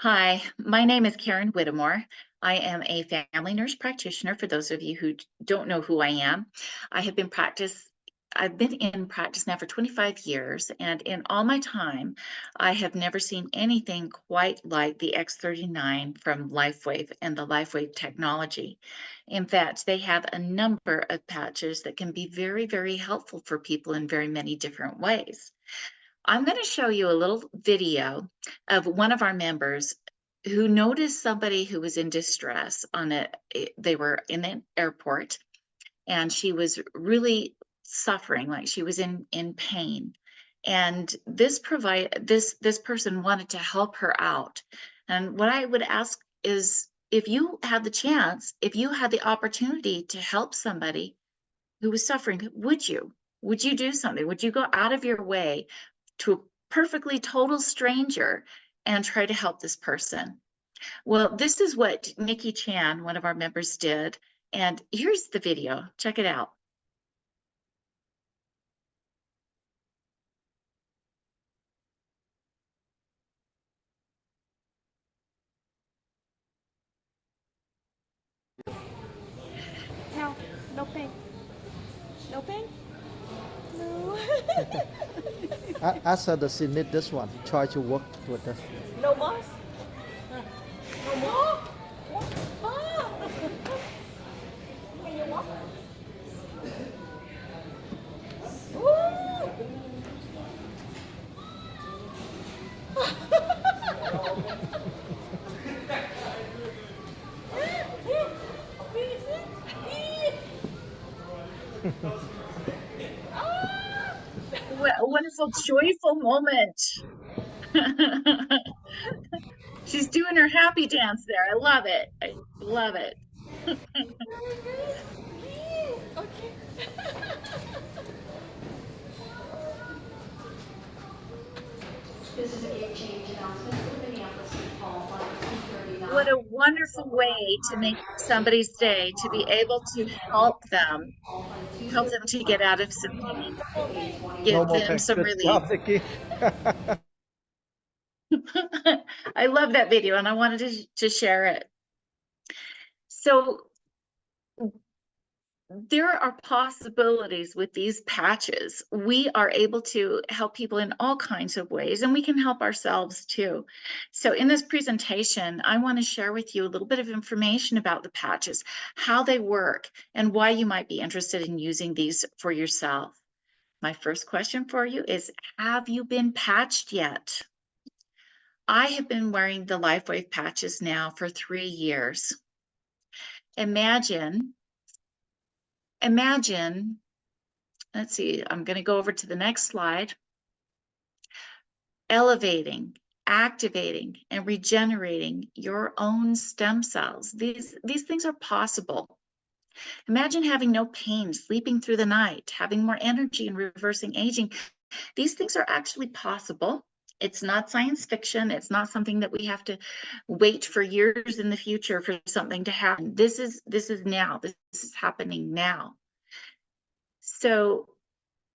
Hi, my name is Karen Whittemore. I am a family nurse practitioner. For those of you who don't know who I am, I have been practice. I've been in practice now for 25 years, and in all my time, I have never seen anything quite like the X39 from LifeWave and the LifeWave technology. In fact, they have a number of patches that can be very, very helpful for people in very many different ways. I'm going to show you a little video of one of our members who noticed somebody who was in distress they were in an airport, and she was really suffering, like she was in pain. And this person wanted to help her out. And what I would ask is, if you had the chance, if you had the opportunity to help somebody who was suffering, would you? Would you do something? Would you go out of your way to a perfectly total stranger and try to help this person? Well, this is what Nikki Chan, one of our members, did. And here's the video. Check it out. No, no pain. No pain? No. Ask her does she need this one. Try to work with her. No boss? No more? Ah. Can you walk? Woo. What a wonderful, joyful moment. She's doing her happy dance there. I love it. I love it. Okay. This is a gate change announcement for Minneapolis-St. Paul Flight 239. What a wonderful way to make somebody's day, to be able to help them to get out of some pain, No give more them pain. some Good relief. job, Nikki. I love that video, and I wanted to share it. So there are possibilities with these patches. We are able to help people in all kinds of ways, and we can help ourselves too. So in this presentation, I want to share with you a little bit of information about the patches, how they work, and why you might be interested in using these for yourself. My first question for you is, have you been patched yet? I have been wearing the LifeWave patches now for 3 years. Imagine, let's see, I'm going to go over to the next slide. Elevating, activating, and regenerating your own stem cells. These things are possible. Imagine having no pain, sleeping through the night, having more energy, and reversing aging. These things are actually possible. It's not science fiction. It's not something that we have to wait for years in the future for something to happen. This is now. This is happening now. So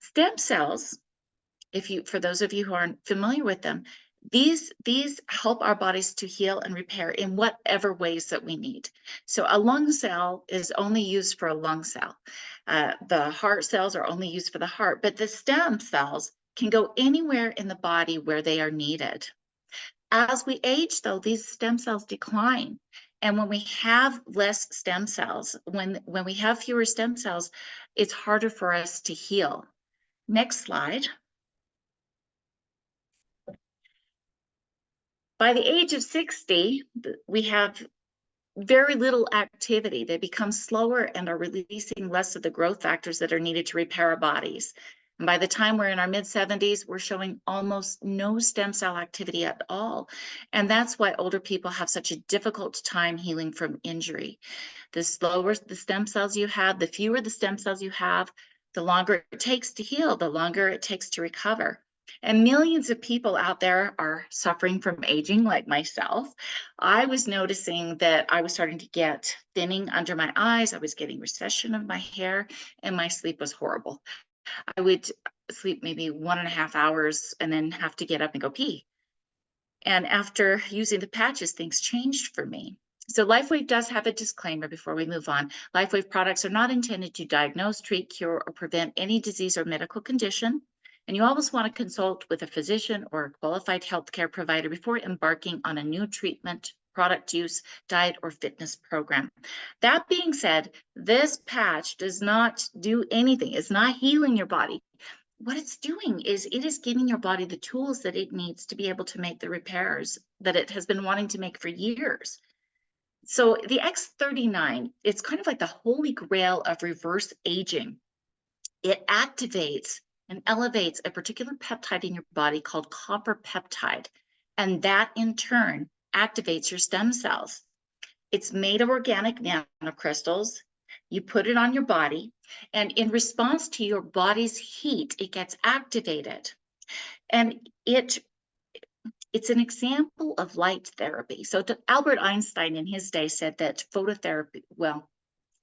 stem cells, for those of you who aren't familiar with them, these help our bodies to heal and repair in whatever ways that we need. So a lung cell is only used for a lung cell. The heart cells are only used for the heart, but the stem cells can go anywhere in the body where they are needed. As we age, though, these stem cells decline. And when we have less stem cells, when we have fewer stem cells, it's harder for us to heal. Next slide. By the age of 60, we have very little activity. They become slower and are releasing less of the growth factors that are needed to repair our bodies. And by the time we're in our mid-70s, we're showing almost no stem cell activity at all. And that's why older people have such a difficult time healing from injury. The slower the stem cells you have, the fewer the stem cells you have, the longer it takes to heal, the longer it takes to recover. And millions of people out there are suffering from aging, like myself. I was noticing that I was starting to get thinning under my eyes. I was getting recession of my hair, and my sleep was horrible. I would sleep maybe 1.5 hours and then have to get up and go pee. And after using the patches, things changed for me. So LifeWave does have a disclaimer before we move on. LifeWave products are not intended to diagnose, treat, cure, or prevent any disease or medical condition. And you always want to consult with a physician or a qualified healthcare provider before embarking on a new treatment, product use, diet, or fitness program. That being said, this patch does not do anything. It's not healing your body. What it's doing is it is giving your body the tools that it needs to be able to make the repairs that it has been wanting to make for years. So the X39, it's kind of like the holy grail of reverse aging. It activates and elevates a particular peptide in your body called copper peptide. And that in turn activates your stem cells. It's made of organic nanocrystals. You put it on your body, and in response to your body's heat, it gets activated. And it's an example of light therapy. So Albert Einstein in his day said that phototherapy, well,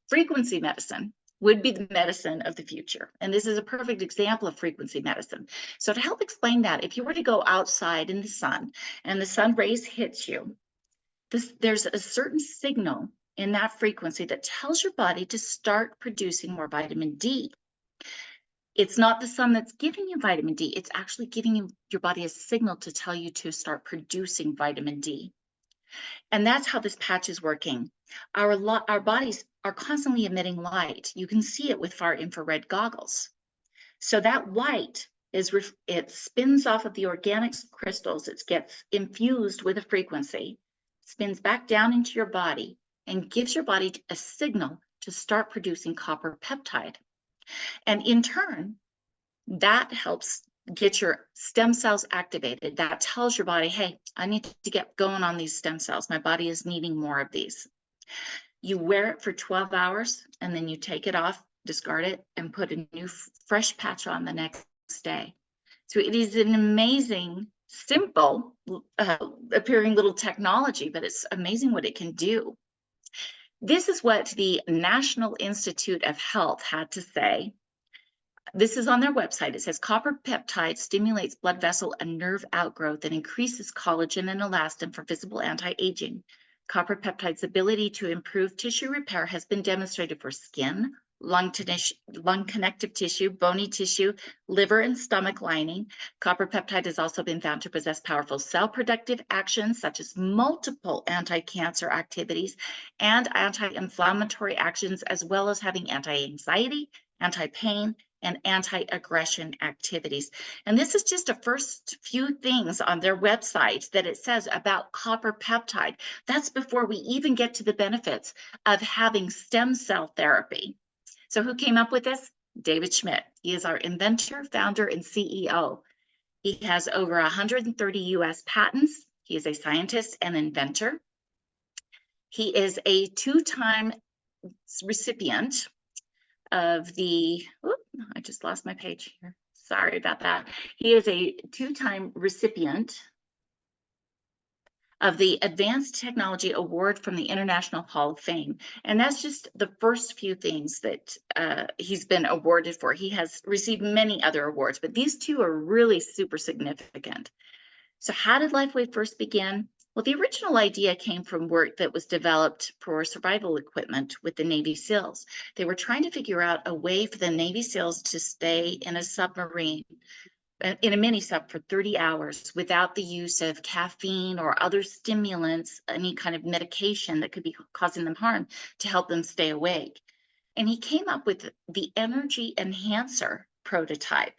frequency medicine would be the medicine of the future. And this is a perfect example of frequency medicine. So to help explain that, if you were to go outside in the sun and the sun rays hits you, there's a certain signal in that frequency that tells your body to start producing more vitamin D. It's not the sun that's giving you vitamin D. It's actually giving your body a signal to tell you to start producing vitamin D. And that's how this patch is working. Our bodies are constantly emitting light. You can see it with far infrared goggles. So that light it spins off of the organic crystals. It gets infused with a frequency, spins back down into your body, and gives your body a signal to start producing copper peptide. And in turn, that helps get your stem cells activated. That tells your body, hey, I need to get going on these stem cells. My body is needing more of these. You wear it for 12 hours and then you take it off, discard it, and put a new fresh patch on the next day. So it is an amazing, simple appearing little technology, but it's amazing what it can do. This is what the National Institute of Health had to say. This is on their website. It says copper peptide stimulates blood vessel and nerve outgrowth and increases collagen and elastin for visible anti-aging. Copper peptide's ability to improve tissue repair has been demonstrated for skin, lung connective tissue, bony tissue, liver and stomach lining. Copper peptide has also been found to possess powerful cell productive actions such as multiple anti-cancer activities and anti-inflammatory actions, as well as having anti-anxiety, anti-pain, and anti-aggression activities. And this is just the first few things on their website that it says about copper peptide. That's before we even get to the benefits of having stem cell therapy. So who came up with this? David Schmidt. He is our inventor, founder, and CEO. He has over 130 US patents. He is a scientist and inventor. He is a two-time recipient of the, I just lost my page here. Sorry about that. He is a two-time recipient of the Advanced Technology Award from the International Hall of Fame. And that's just the first few things that he's been awarded for. He has received many other awards, but these two are really super significant. So how did LifeWave first begin? Well, the original idea came from work that was developed for survival equipment with the Navy SEALs. They were trying to figure out a way for the Navy SEALs to stay in a submarine, in a mini sub for 30 hours without the use of caffeine or other stimulants, any kind of medication that could be causing them harm to help them stay awake. And he came up with the Energy Enhancer prototype.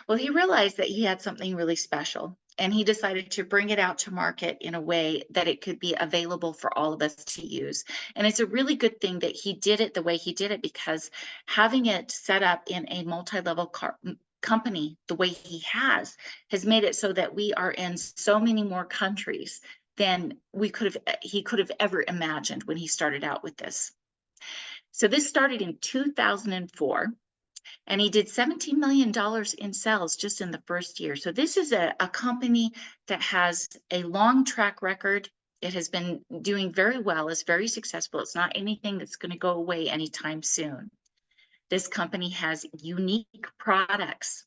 Well, he realized that he had something really special, and he decided to bring it out to market in a way that it could be available for all of us to use. And it's a really good thing that he did it the way he did it, because having it set up in a multi-level company the way he has made it so that we are in so many more countries than he could have ever imagined when he started out with this. So this started in 2004. And he did $17 million in sales just in the first year. So this is a company that has a long track record. It has been doing very well. It's very successful. It's not anything that's going to go away anytime soon. This company has unique products.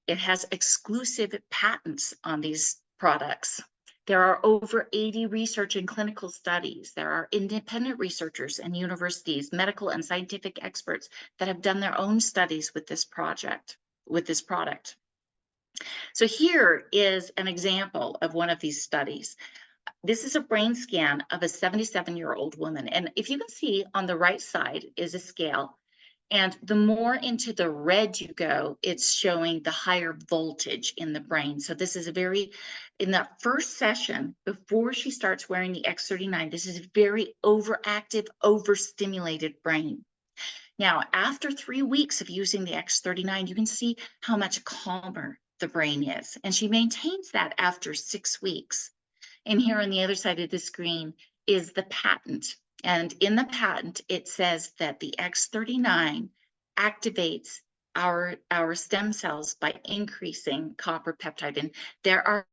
It has exclusive patents on these products. There are over 80 research and clinical studies. There are independent researchers and universities, medical and scientific experts that have done their own studies with this product. So here is an example of one of these studies. This is a brain scan of a 77-year-old woman. And if you can see on the right side is a scale. And the more into the red you go, it's showing the higher voltage in the brain. So this is in that first session, before she starts wearing the X39, this is a very overactive, overstimulated brain. Now, after 3 weeks of using the X39, you can see how much calmer the brain is. And she maintains that after 6 weeks. And here on the other side of the screen is the patent. And in the patent, it says that the X39 activates our stem cells by increasing copper peptide. And there are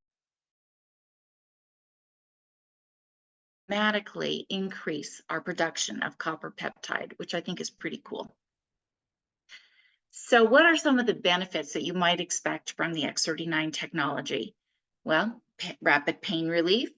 dramatically increase our production of copper peptide, which I think is pretty cool. So what are some of the benefits that you might expect from the X39 technology? Well, rapid pain relief.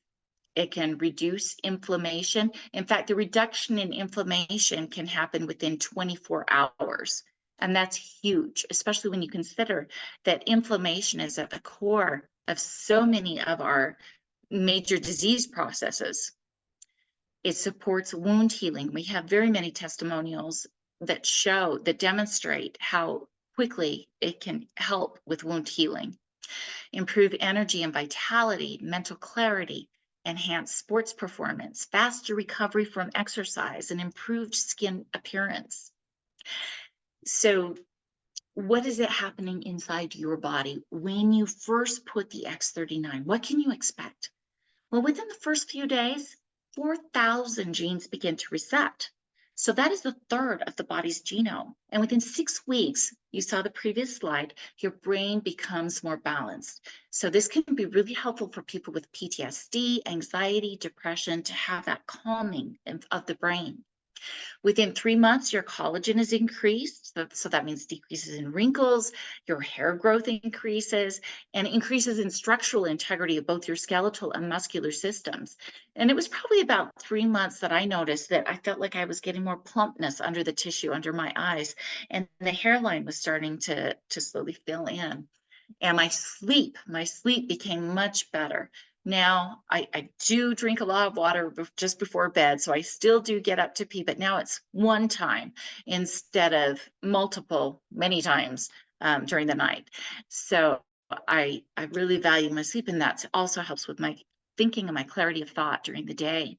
It can reduce inflammation. In fact, the reduction in inflammation can happen within 24 hours. And that's huge, especially when you consider that inflammation is at the core of so many of our major disease processes. It supports wound healing. We have very many testimonials that demonstrate how quickly it can help with wound healing. Improve energy and vitality, mental clarity, enhanced sports performance, faster recovery from exercise, and improved skin appearance. So what is it happening inside your body when you first put the X39? What can you expect? Well, within the first few days, 4,000 genes begin to reset. So that is a third of the body's genome. And within 6 weeks, you saw the previous slide, your brain becomes more balanced. So this can be really helpful for people with PTSD, anxiety, depression, to have that calming of the brain. Within 3 months, your collagen is increased. So that means decreases in wrinkles, your hair growth increases, and increases in structural integrity of both your skeletal and muscular systems. And it was probably about 3 months that I noticed that I felt like I was getting more plumpness under the tissue under my eyes, and the hairline was starting to slowly fill in. And my sleep became much better. Now I do drink a lot of water just before bed, so I still do get up to pee, but now it's one time instead of many times during the night. So I really value my sleep, and that also helps with my thinking and my clarity of thought during the day.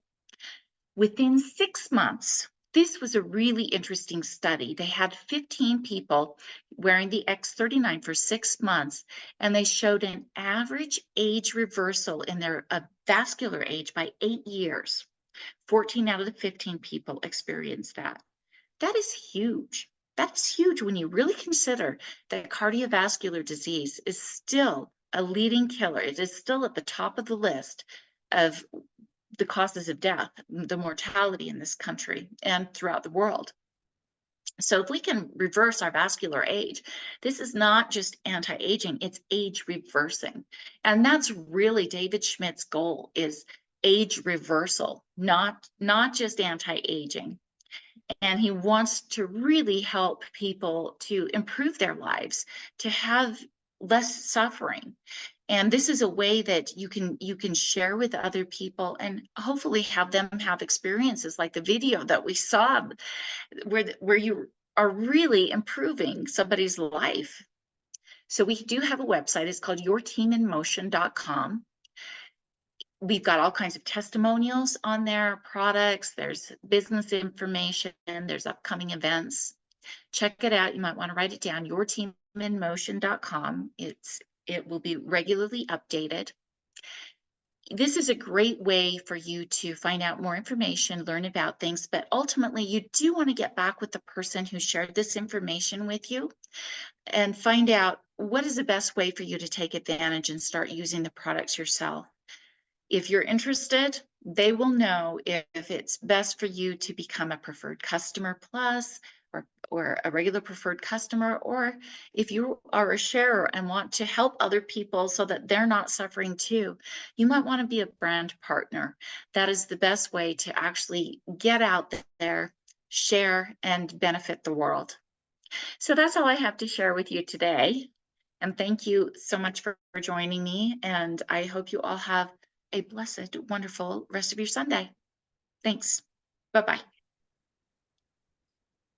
Within 6 months, this was a really interesting study. They had 15 people wearing the X39 for 6 months, and they showed an average age reversal in their vascular age by 8 years. 14 out of the 15 people experienced that. That is huge. That is huge when you really consider that cardiovascular disease is still a leading killer. It is still at the top of the list of the causes of death, the mortality in this country and throughout the world. So if we can reverse our vascular age, this is not just anti-aging, it's age reversing. And that's really David Schmidt's goal, is age reversal, not just anti-aging. And he wants to really help people to improve their lives, to have less suffering. And this is a way that you can share with other people and hopefully have them have experiences like the video that we saw, where you are really improving somebody's life. So we do have a website. It's called yourteaminmotion.com. We've got all kinds of testimonials on there, products, there's business information, there's upcoming events. Check it out. You might want to write it down, yourteaminmotion.com. It will be regularly updated. This is a great way for you to find out more information, learn about things, but ultimately you do want to get back with the person who shared this information with you and find out what is the best way for you to take advantage and start using the products yourself. If you're interested, they will know if it's best for you to become a preferred customer plus or a regular preferred customer, or if you are a sharer and want to help other people so that they're not suffering too, you might want to be a brand partner. That is the best way to actually get out there, share, and benefit the world. So that's all I have to share with you today. And thank you so much for joining me. And I hope you all have a blessed, wonderful rest of your Sunday. Thanks. Bye-bye.